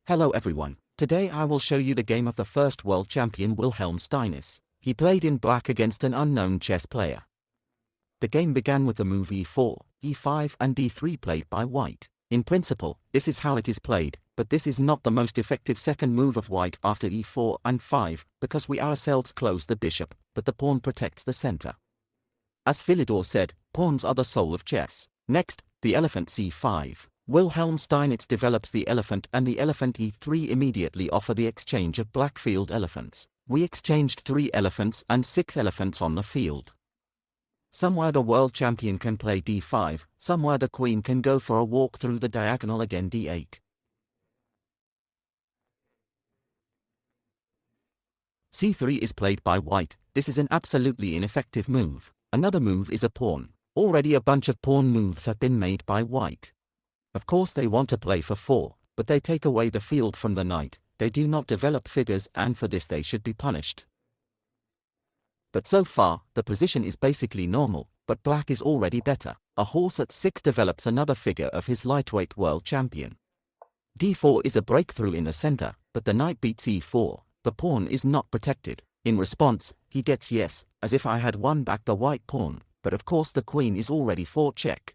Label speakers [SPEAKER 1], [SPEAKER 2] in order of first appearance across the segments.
[SPEAKER 1] Hello everyone, today I will show you the game of the first world champion Wilhelm Steinitz. He played in black against an unknown chess player. The game began with the move e4, e5 and d3 played by white. In principle, this is how it is played, but this is not the most effective second move of white after e4 and 5, because we ourselves close the bishop, but the pawn protects the center. As Philidor said, pawns are the soul of chess. Next, the elephant c5. Wilhelm Steinitz develops the elephant and the elephant e3 immediately offer the exchange of black field elephants. We exchanged 3 elephants and 6 elephants on the field. Somewhere the world champion can play d5, somewhere the queen can go for a walk through the diagonal again d8. c3 is played by white. This is an absolutely ineffective move. Another move is a pawn. Already a bunch of pawn moves have been made by white. Of course they want to play for 4, but they take away the field from the knight. They do not develop figures and for this they should be punished. But so far, the position is basically normal, but black is already better. A horse at 6 develops another figure of his lightweight world champion. d4 is a breakthrough in the center, but the knight beats e4. The pawn is not protected. In response, he gets yes, as if I had won back the white pawn, but of course the queen is already forecheck.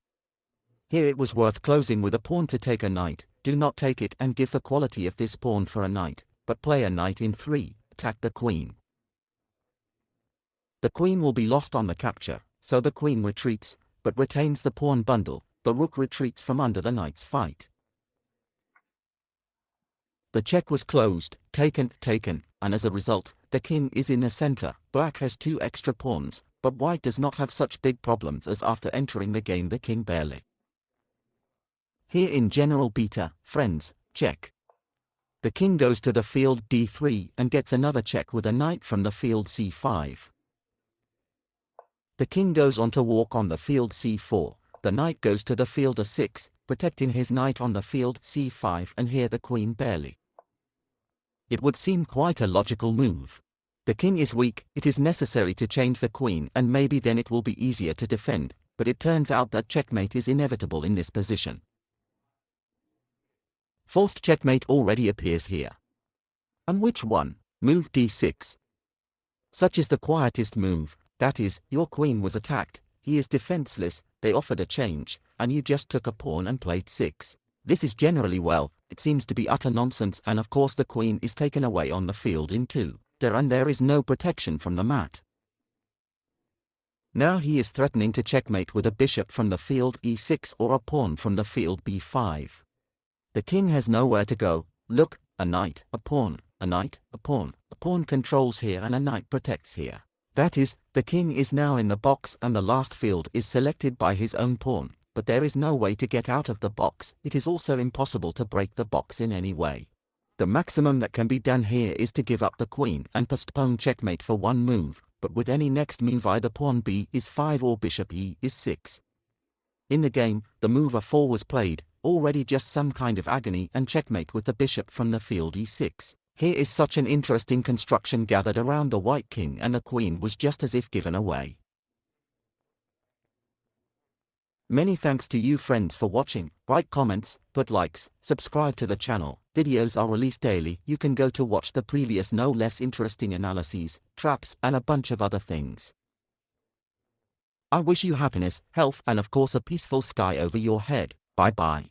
[SPEAKER 1] Here it was worth closing with a pawn to take a knight. Do not take it and give the quality of this pawn for a knight, but play a knight in 3, attack the queen. The queen will be lost on the capture, so the queen retreats, but retains the pawn bundle. The rook retreats from under the knight's fight. The check was closed, taken, and as a result, the king is in the center. Black has 2 extra pawns, but white does not have such big problems as after entering the game the king barely. Here in general beta, friends, check. The king goes to the field d3 and gets another check with a knight from the field c5. The king goes on to walk on the field c4, the knight goes to the field a6, protecting his knight on the field c5 and here the queen barely. It would seem quite a logical move. The king is weak, it is necessary to change the queen and maybe then it will be easier to defend, but it turns out that checkmate is inevitable in this position. Forced checkmate already appears here. And which one? Move d6. Such is the quietest move, that is, your queen was attacked, he is defenseless, they offered a change, and you just took a pawn and played 6. This is generally well, it seems to be utter nonsense and of course the queen is taken away on the field in 2, and there is no protection from the mat. Now he is threatening to checkmate with a bishop from the field e6 or a pawn from the field b5. The king has nowhere to go. Look, a knight, a pawn, a knight, a pawn controls here and a knight protects here. That is, the king is now in the box and the last field is selected by his own pawn, but there is no way to get out of the box. It is also impossible to break the box in any way. The maximum that can be done here is to give up the queen and postpone checkmate for 1 move, but with any next move either pawn b is 5 or bishop e is 6. In the game, the move a4 was played, already just some kind of agony and checkmate with the bishop from the field e6. Here is such an interesting construction gathered around the white king and the queen was just as if given away. Many thanks to you friends for watching. Write comments, put likes, subscribe to the channel. Videos are released daily. You can go to watch the previous no less interesting analyses, traps and a bunch of other things. I wish you happiness, health and of course a peaceful sky over your head. Bye bye.